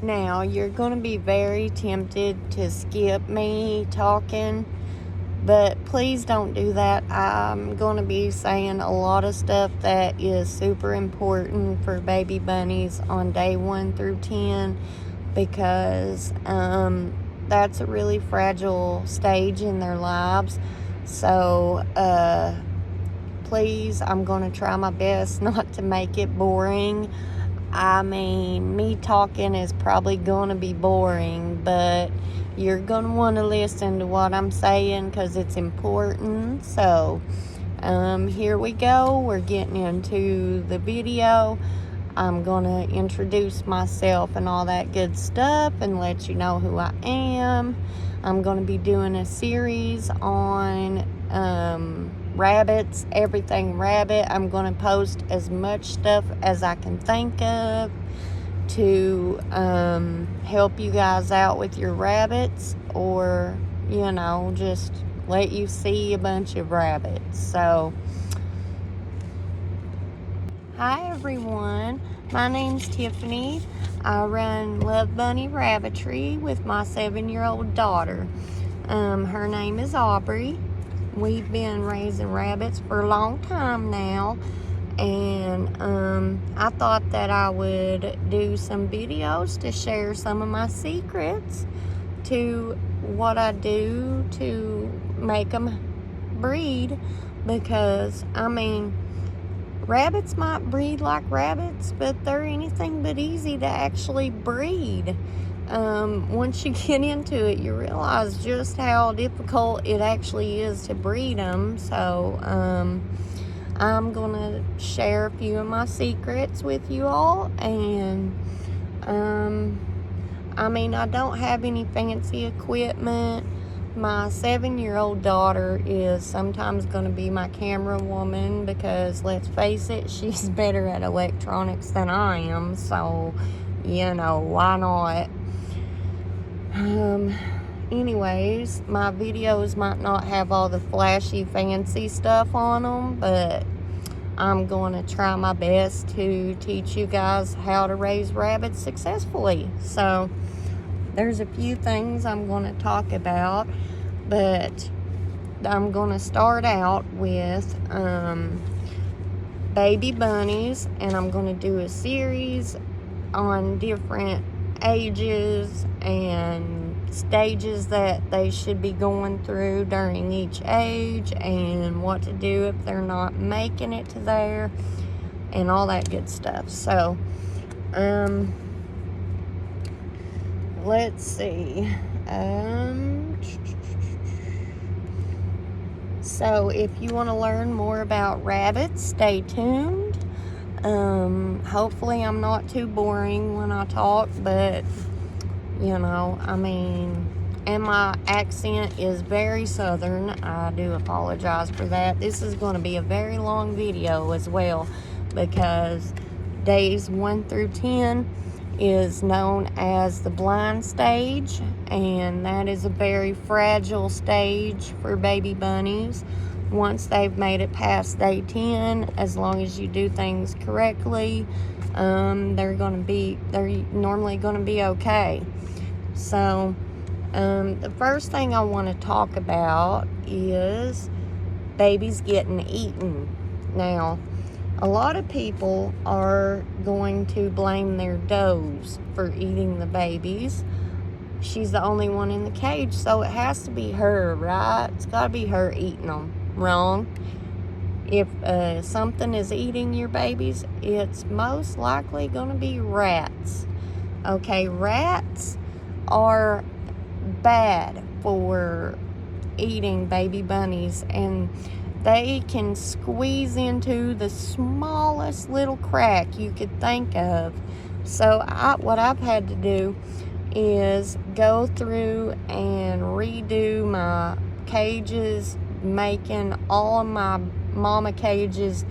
Now, you're going to be very tempted to skip me talking, but please don't do that. I'm going to be saying a lot of stuff that is super important for baby bunnies on day 1 through 10 because that's a really fragile stage in their lives. So, please, I'm going to try my best not to make it boring. I mean, me talking is probably going to be boring, but you're going to want to listen to what I'm saying because it's important. So, here we go. We're getting into the video. I'm going to introduce myself and all that good stuff and let you know who I am. I'm going to be doing a series on rabbits, everything rabbit. I'm going to post as much stuff as I can think of to help you guys out with your rabbits, or just let you see a bunch of rabbits. So hi everyone, my name's Tiffany. I run Love Bunny Rabbitry with my 7-year-old daughter. Her name is Aubrey. We've been raising rabbits for a long time now, and I thought that I would do some videos to share some of my secrets to what I do to make them breed, because rabbits might breed like rabbits, but they're anything but easy to actually breed. Once you get into it, you realize just how difficult it actually is to breed them. So, I'm going to share a few of my secrets with you all. And, I don't have any fancy equipment. My 7-year-old daughter is sometimes going to be my camera woman because, let's face it, she's better at electronics than I am. So, why not? Anyways, my videos might not have all the flashy, fancy stuff on them, but I'm going to try my best to teach you guys how to raise rabbits successfully. So, there's a few things I'm going to talk about, but I'm going to start out with baby bunnies, and I'm going to do a series on different ages and stages that they should be going through during each age, and what to do if they're not making it to there, and all that good stuff. So, let's see. So if you want to learn more about rabbits, stay tuned. Hopefully I'm not too boring when I talk, but and my accent is very southern. I do apologize for that. This is going to be a very long video as well, because days 1 through 10 is known as the blind stage, and that is a very fragile stage for baby bunnies. Once they've made it past day 10, as long as you do things correctly, they're normally going to be okay. So, the first thing I want to talk about is babies getting eaten. Now, a lot of people are going to blame their does for eating the babies. She's the only one in the cage, so it has to be her, right? It's got to be her eating them. Wrong. If something is eating your babies, it's most likely going to be rats. Okay, rats are bad for eating baby bunnies, and they can squeeze into the smallest little crack you could think of. So what I've had to do is go through and redo my cages, making all of my mama cages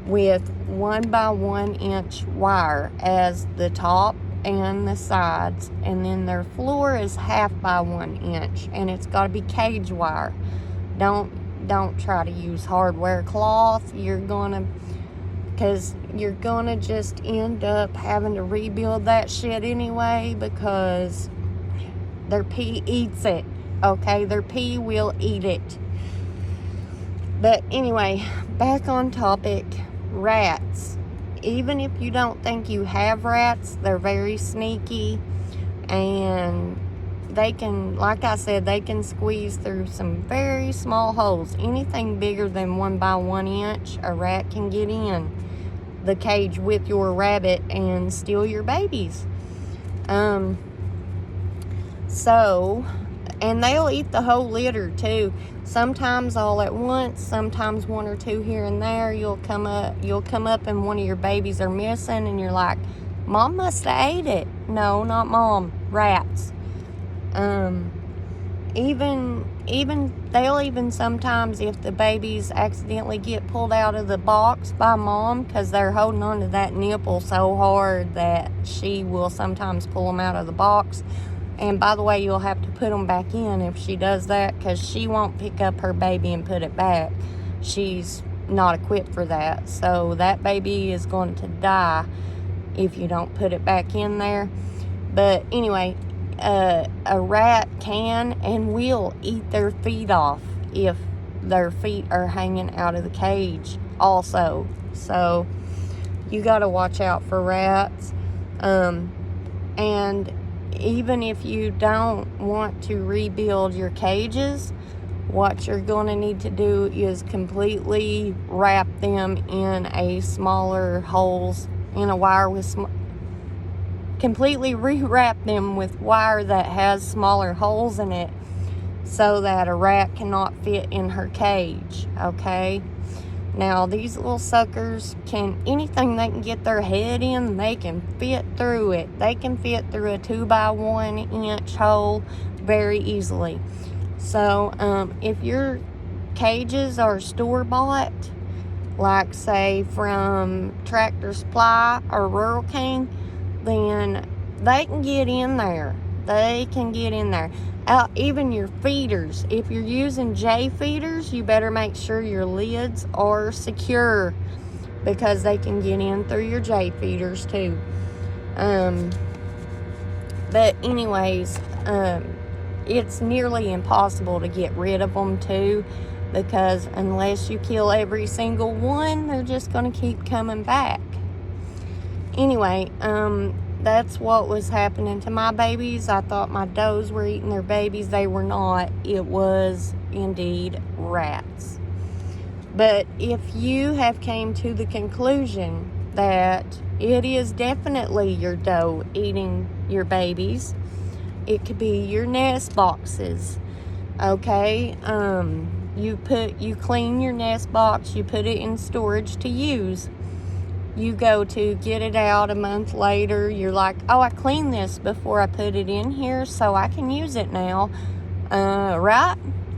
with 1 by 1 inch wire as the top and the sides, and then their floor is 1/2 by 1 inch, and it's got to be cage wire. Don't try to use hardware cloth. You're gonna because you're gonna just end up having to rebuild that shit anyway, because their pee eats it. Okay, their pee will eat it. But anyway, back on topic. Rats. Even if you don't think you have rats, they're very sneaky, and they can, like I said, they can squeeze through some very small holes. Anything bigger than 1 by 1 inch, a rat can get in the cage with your rabbit and steal your babies. So, and they'll eat the whole litter too. Sometimes all at once, sometimes 1 or 2 here and there. You'll come up and one of your babies are missing, and you're like, Mom must have ate it. No, not Mom. Rats. They'll even sometimes, if the babies accidentally get pulled out of the box by Mom, because they're holding on to that nipple so hard that she will sometimes pull them out of the box. And by the way, you'll have to put them back in if she does that, because she won't pick up her baby and put it back. She's not equipped for that. So that baby is going to die if you don't put it back in there. But anyway, a rat can and will eat their feet off if their feet are hanging out of the cage also. So you got to watch out for rats. And even if you don't want to rebuild your cages, what you're going to need to do is completely wrap them in a smaller holes in a wire with completely rewrap them with wire that has smaller holes in it, so that a rat cannot fit in her cage. Okay, now these little suckers can, anything they can get their head in, they can fit through it. They can fit through a 2 by 1 inch hole very easily. So if your cages are store-bought, like say from Tractor Supply or Rural King, then they can get in there. They can get in there. Even your feeders. If you're using J feeders, you better make sure your lids are secure, because they can get in through your J feeders too. But anyways, it's nearly impossible to get rid of them too, because unless you kill every single one, they're just going to keep coming back. Anyway, that's what was happening to my babies. I thought my does were eating their babies. They were not. It was indeed rats. But if you have came to the conclusion that it is definitely your doe eating your babies, it could be your nest boxes. Okay, you clean your nest box, you put it in storage to use. You go to get it out a month later, you're like, oh, I cleaned this before I put it in here, so I can use it now. Right?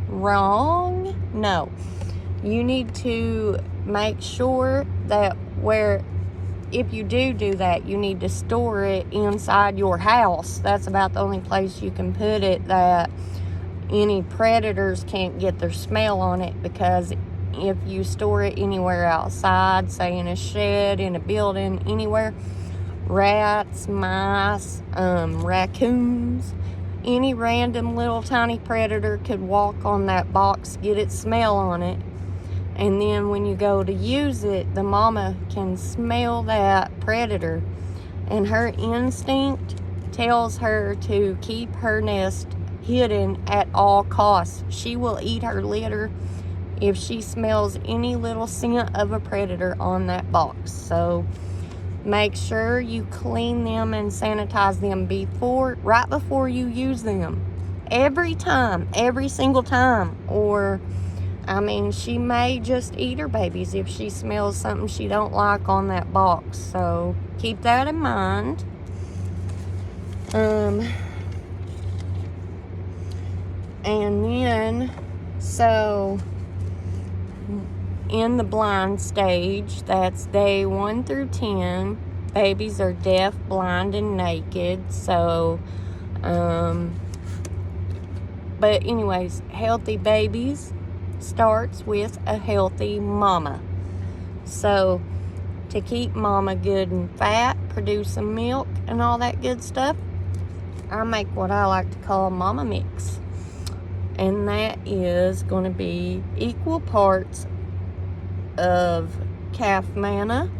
Wrong? No. You need to make sure that if you do that, you need to store it inside your house. That's about the only place you can put it that any predators can't get their smell on it, because if you store it anywhere outside, say in a shed, in a building, anywhere, rats, mice, raccoons, any random little tiny predator could walk on that box, get its smell on it, and then when you go to use it, the mama can smell that predator, and her instinct tells her to keep her nest hidden at all costs. She will eat her litter if she smells any little scent of a predator on that box. So make sure you clean them and sanitize them right before you use them. Every time, every single time. Or, I mean, she may just eat her babies if she smells something she don't like on that box. So keep that in mind. And then, so in the blind stage, that's day 1 through 10, babies are deaf, blind, and naked. So, but anyways, healthy babies starts with a healthy mama. So to keep mama good and fat, produce some milk and all that good stuff, I make what I like to call mama mix. And that is going to be equal parts of calf manna,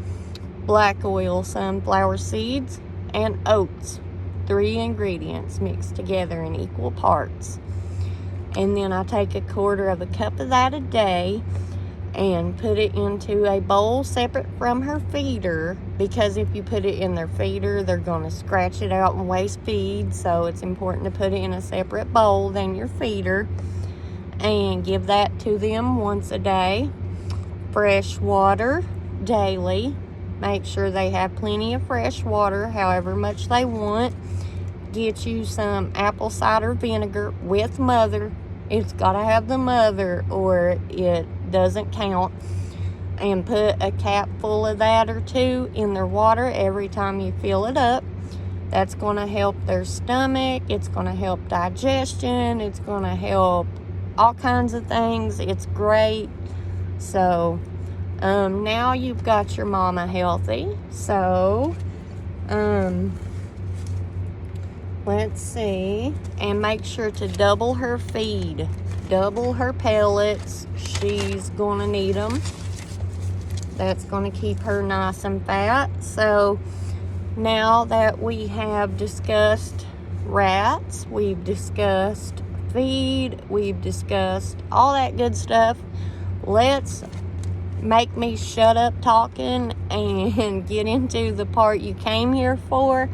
black oil sunflower seeds, and oats. 3 ingredients mixed together in equal parts. And then I take 1/4 cup of that a day and put it into a bowl separate from her feeder, because if you put it in their feeder, they're going to scratch it out and waste feed. So it's important to put it in a separate bowl than your feeder, and give that to them once a day. Fresh water daily. Make sure they have plenty of fresh water, however much they want. Get you some apple cider vinegar with mother. It's got to have the mother or it doesn't count. And put a cap full of that or 2 in their water every time you fill it up. That's going to help their stomach. It's going to help digestion. It's going to help all kinds of things. It's great. So now you've got your mama healthy. So let's see, and make sure to double her feed, double her pellets. She's gonna need them. That's gonna keep her nice and fat. So now that we have discussed rats, we've discussed feed, we've discussed all that good stuff, let's make me shut up talking and get into the part you came here for,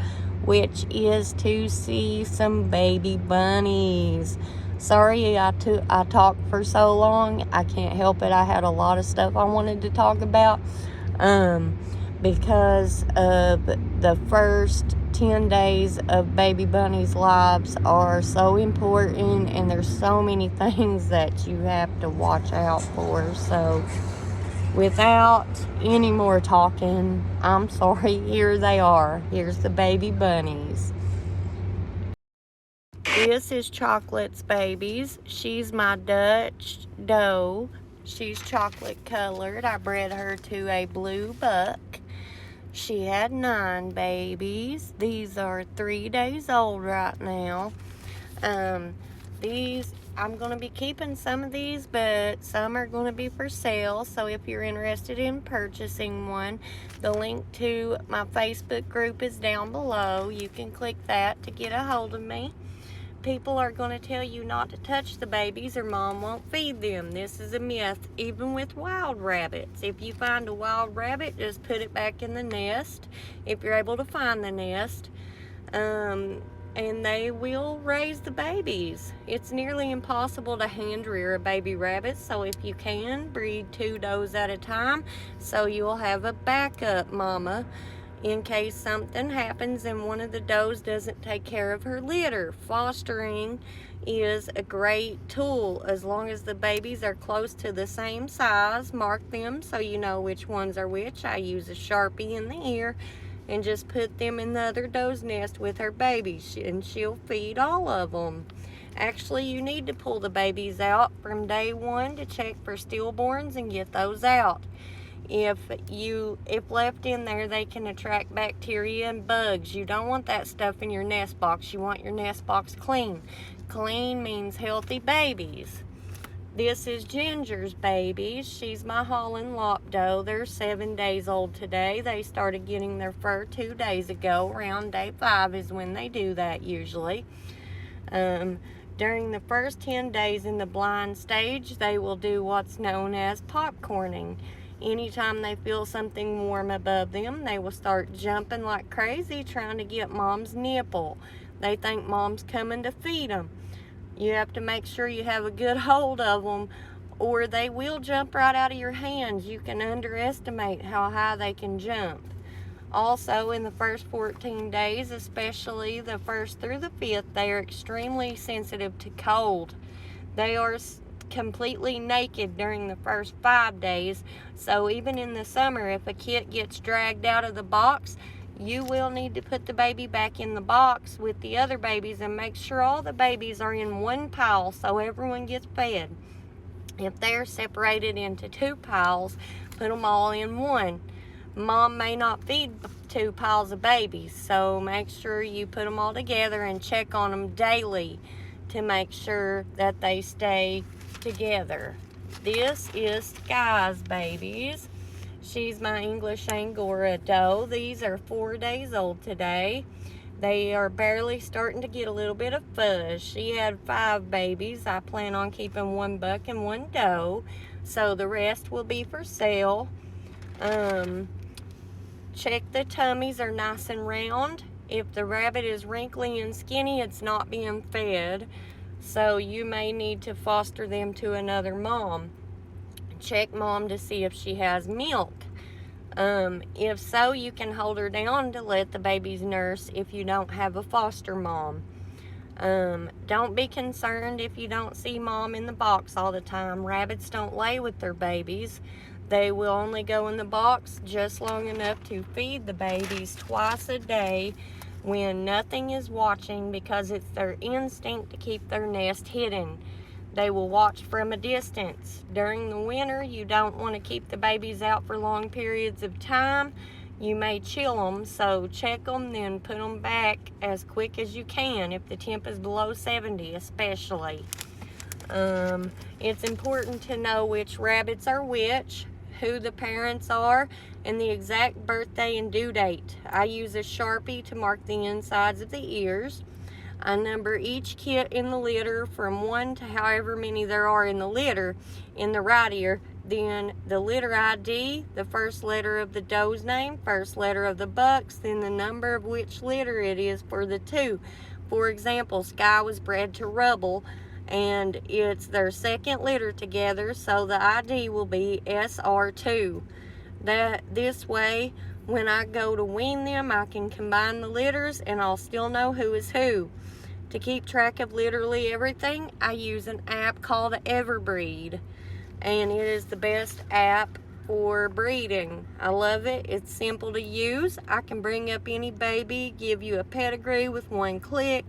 which is to see some baby bunnies. Sorry I talked for so long. I can't help it. I had a lot of stuff I wanted to talk about because of the first 10 days of baby bunnies' lives are so important, and there's so many things that you have to watch out for. So without any more talking, I'm sorry, here they are. Here's the baby bunnies. This is Chocolate's babies. She's my Dutch doe. She's chocolate colored. I bred her to a blue buck. She had 9 babies. These are 3 days old right now. I'm going to be keeping some of these, but some are going to be for sale. So if you're interested in purchasing one, the link to my Facebook group is down below. You can click that to get a hold of me. People are going to tell you not to touch the babies or mom won't feed them. This is a myth, even with wild rabbits. If you find a wild rabbit, just put it back in the nest, if you're able to find the nest. And they will raise the babies. It's nearly impossible to hand rear a baby rabbit, so if you can, breed 2 does at a time, so you'll have a backup mama in case something happens and one of the does doesn't take care of her litter. Fostering is a great tool as long as the babies are close to the same size. Mark them so you know which ones are which. I use a Sharpie in the ear and just put them in the other doe's nest with her babies, and she'll feed all of them. Actually, you need to pull the babies out from day 1 to check for stillborns and get those out. If left in there, they can attract bacteria and bugs. You don't want that stuff in your nest box. You want your nest box clean. Clean means healthy babies. This is Ginger's babies. She's my Holland Lop doe. They're 7 days old today. They started getting their fur 2 days ago. Around day 5 is when they do that usually. During the first 10 days in the blind stage, they will do what's known as popcorning. Anytime they feel something warm above them, they will start jumping like crazy trying to get mom's nipple. They think mom's coming to feed them. You have to make sure you have a good hold of them, or they will jump right out of your hands. You can underestimate how high they can jump. Also, in the first 14 days, especially the 1st through the 5th, they are extremely sensitive to cold. They are completely naked during the first 5 days, so even in the summer, if a kit gets dragged out of the box, you will need to put the baby back in the box with the other babies and make sure all the babies are in one pile so everyone gets fed. If they're separated into 2 piles, put them all in one. mom may not feed 2 piles of babies, so make sure you put them all together and check on them daily to make sure that they stay together. This is Sky's babies. She's my English Angora doe. These are 4 days old today. They are barely starting to get a little bit of fuzz. She had 5 babies. I plan on keeping 1 buck and 1 doe, so the rest will be for sale. Check the tummies are nice and round. If the rabbit is wrinkly and skinny, it's not being fed, so you may need to foster them to another mom. Check mom to see if she has milk. If so, you can hold her down to let the babies nurse if you don't have a foster mom. Don't be concerned if you don't see mom in the box all the time. Rabbits don't lay with their babies. They will only go in the box just long enough to feed the babies twice a day when nothing is watching, because it's their instinct to keep their nest hidden. They will watch from a distance. During the winter, you don't want to keep the babies out for long periods of time. You may chill them, so check them, then put them back as quick as you can if the temp is below 70 especially. It's important to know which rabbits are which, who the parents are, and the exact birthday and due date. I use a Sharpie to mark the insides of the ears. I number each kit in the litter from 1 to however many there are in the litter in the right ear. Then the litter ID, the first letter of the doe's name, first letter of the buck's, then the number of which litter it is for the 2. For example, Sky was bred to Rubble, and it's their 2nd litter together, so the ID will be SR2. This way, when I go to wean them, I can combine the litters and I'll still know who is who. To keep track of literally everything, I use an app called Everbreed, and it is the best app for breeding. I love it. It's simple to use. I can bring up any baby, give you a pedigree with 1 click,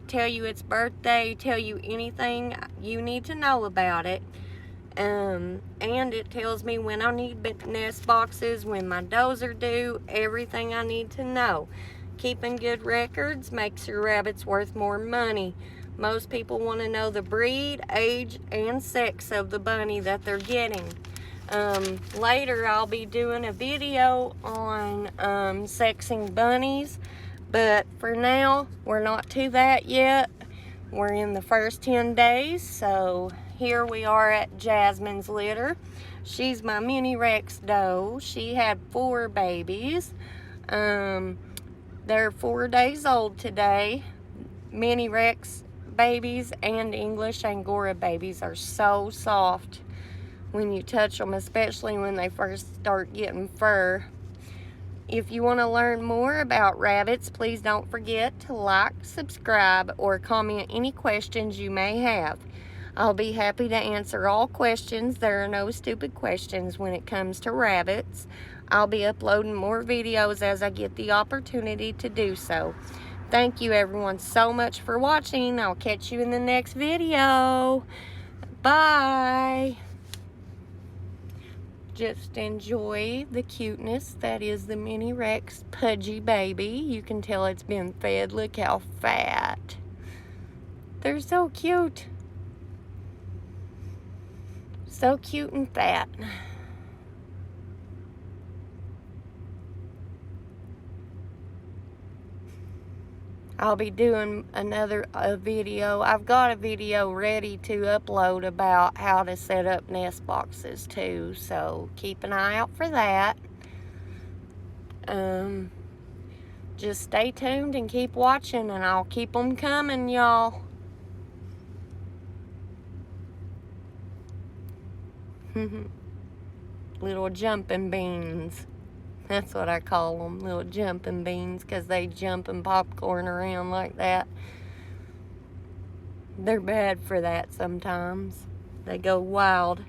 tell you its birthday, tell you anything you need to know about it. And it tells me when I need nest boxes, when my does are due, everything I need to know. Keeping good records makes your rabbits worth more money. Most people want to know the breed, age, and sex of the bunny that they're getting. Later I'll be doing a video on sexing bunnies, but for now we're not to that yet. We're in the first 10 days, so here we are at Jasmine's litter. She's my mini Rex doe. She had 4 babies. They're 4 days old today. Mini Rex babies and English Angora babies are so soft when you touch them, especially when they first start getting fur. If you want to learn more about rabbits, please don't forget to like, subscribe, or comment any questions you may have. I'll be happy to answer all questions. There are no stupid questions when it comes to rabbits. I'll be uploading more videos as I get the opportunity to do so. Thank you everyone so much for watching. I'll catch you in the next video. Bye. Just enjoy the cuteness that is the mini Rex pudgy baby. You can tell it's been fed. Look how fat. They're so cute. So cute and fat. I'll be doing another video. I've got a video ready to upload about how to set up nest boxes too, so keep an eye out for that. Just stay tuned and keep watching, and I'll keep them coming, y'all. Little jumping beans. That's what I call them, little jumping beans, because they jump and popcorn around like that. They're bad for that sometimes. They go wild.